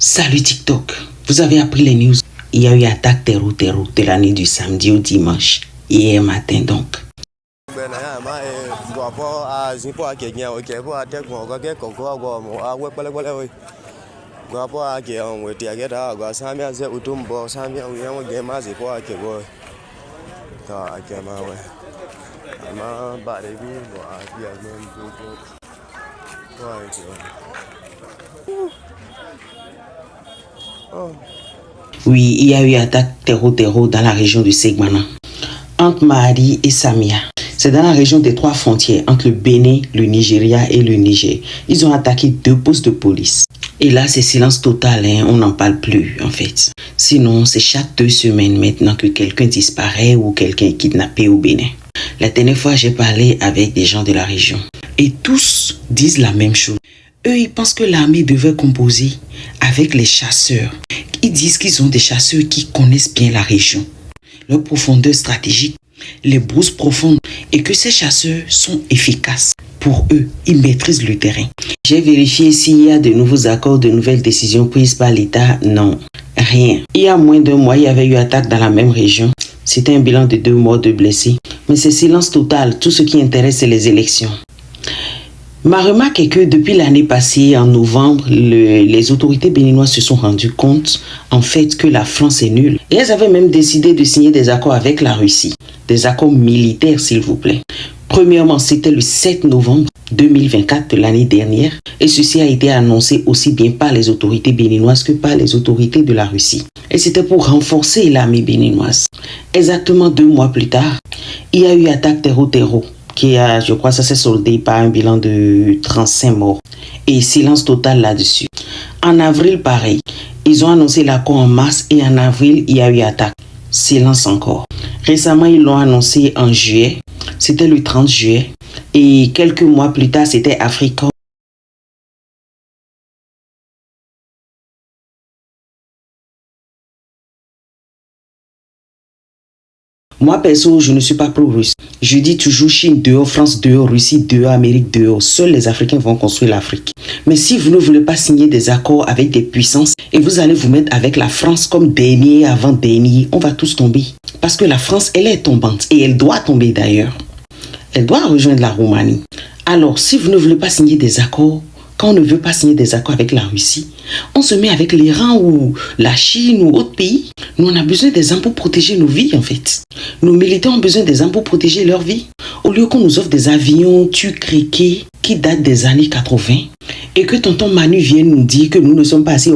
Salut TikTok, vous avez appris les news. Il y a eu attaque terreau de la nuit du samedi au dimanche, hier matin donc. Oui, il y a eu attaque terreau dans la région de Segmana, entre Mahadi et Samia. C'est dans la région des 3 frontières, entre le Bénin, le Nigeria et le Niger. Ils ont attaqué 2 postes de police. Et là, c'est silence total, hein, on n'en parle plus en fait. Sinon, c'est chaque 2 semaines maintenant que quelqu'un disparaît ou quelqu'un est kidnappé au Bénin. La dernière fois, j'ai parlé avec des gens de la région. Et tous disent la même chose. Eux, ils pensent que l'armée devait composer avec les chasseurs. Ils disent qu'ils ont des chasseurs qui connaissent bien la région, leur profondeur stratégique, les brousses profondes, et que ces chasseurs sont efficaces. Pour eux, ils maîtrisent le terrain. J'ai vérifié s'il y a de nouveaux accords, de nouvelles décisions prises par l'État. Non, rien. Il y a moins d'1 mois, il y avait eu attaque dans la même région. C'était un bilan de 2 morts, 2 blessés. Mais c'est silence total. Tout ce qui intéresse, c'est les élections. Ma remarque est que depuis l'année passée, en novembre, les autorités béninoises se sont rendues compte, en fait, que la France est nulle. Et elles avaient même décidé de signer des accords avec la Russie. Des accords militaires, s'il vous plaît. Premièrement, c'était le 7 novembre 2024 de l'année dernière. Et ceci a été annoncé aussi bien par les autorités béninoises que par les autorités de la Russie. Et c'était pour renforcer l'armée béninoise. Exactement 2 mois plus tard, il y a eu attaque terreau. Qui a, je crois, ça s'est soldé par un bilan de 35 morts. Et silence total là-dessus. En avril, pareil. Ils ont annoncé l'accord en mars et en avril, il y a eu attaque. Silence encore. Récemment, ils l'ont annoncé en juillet. C'était le 30 juillet. Et quelques mois plus tard, c'était Africa. Moi, perso, je ne suis pas pro-russe. Je dis toujours Chine dehors, France dehors, Russie dehors, Amérique dehors. Seuls les Africains vont construire l'Afrique. Mais si vous ne voulez pas signer des accords avec des puissances et vous allez vous mettre avec la France comme dernier, avant-dernier, on va tous tomber. Parce que la France, elle est tombante et elle doit tomber d'ailleurs. Elle doit rejoindre la Roumanie. Alors, si vous ne voulez pas signer des accords, quand on ne veut pas signer des accords avec la Russie, on se met avec l'Iran ou la Chine ou autre pays. Nous, on a besoin des armes pour protéger nos vies, en fait. Nos militaires ont besoin des armes pour protéger leur vie. Au lieu qu'on nous offre des avions tucriqués qui datent des années 80 et que tonton Manu vienne nous dire que nous ne sommes pas assez